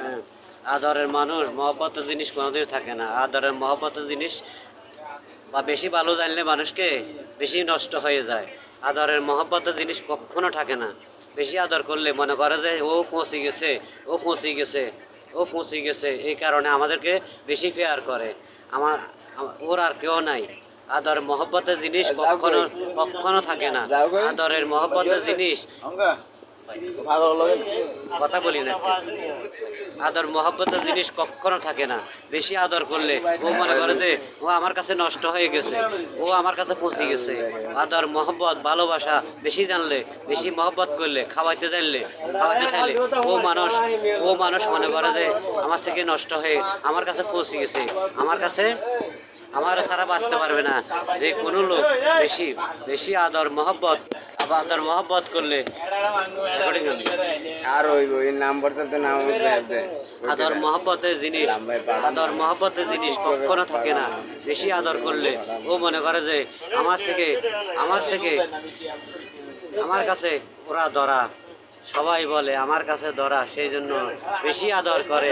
হ্যাঁ, আদরের মানুষ মহব্বতের জিনিস কোনোদিন থাকে না। আদরের মহব্বতের জিনিস বা বেশি ভালো জানলে মানুষকে বেশি নষ্ট হয়ে যায়। আদরের মহব্বতের জিনিস কখনো থাকে না। বেশি আদর করলে মনে করে যে ও পৌঁছে গেছে, ও পৌঁছে গেছে, ও পৌঁছে গেছে, এই কারণে আমাদেরকে বেশি পেয়ার করে। আমার ওর আর কেউ নাই। আদর মহব্বতের জিনিস কখনো কখনো থাকে না। আদরের মহব্বতের জিনিস কথা বলি না, আদর মহব্বতের জিনিস কখনো থাকে না। বেশি আদর করলে ও মনে করে যে ও আমার কাছে নষ্ট হয়ে গেছে, ও আমার কাছে পৌঁছে গেছে। আদর মহব্বত ভালোবাসা বেশি জানলে, বেশি মহব্বত করলে, খাওয়াইতে জানলে, খাওয়াইতে চাইলে ও মানুষ মনে করে যে আমার থেকে নষ্ট হয়ে আমার কাছে পৌঁছে গেছে, আমার কাছে আমার ছাড়া বাঁচতে পারবে না। যে কোনো লোক বেশি বেশি আদর মহব্বত করলে আর ওই নাম্বার তো নাম আদর মহব্বতের জিনিস কখনো থাকে না। বেশি আদর করলে ও মনে করে যে আমার কাছে ওরা ধরা, সবাই বলে আমার কাছে ধরা, সেই জন্য বেশি আদর করে,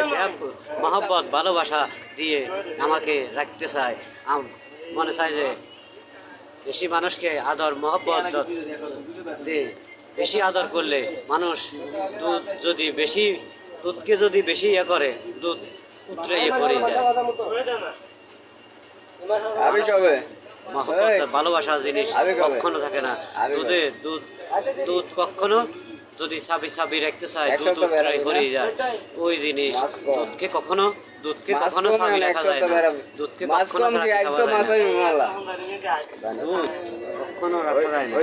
মহব্বত ভালোবাসা দিয়ে আমাকে রাখতে চায়। মনে চায় যে বেশি মানুষকে আদর মহব্বত দিয়ে বেশি আদর করলে মানুষ দুধকে যদি বেশি ইয়ে করে, দুধ পুত্রে ইয়ে করে যায়। মহব্বত ভালোবাসা জিনিস কখনো থাকে না। দুধ কখনো যদি সাবি রাখতে চায়, দুধ উত্তরাই করে যায়। ওই জিনিস দুধকে কখনো সাবি রাখা যায় না। দুধকে কখনো দুধ কখনো রাখা যায় না।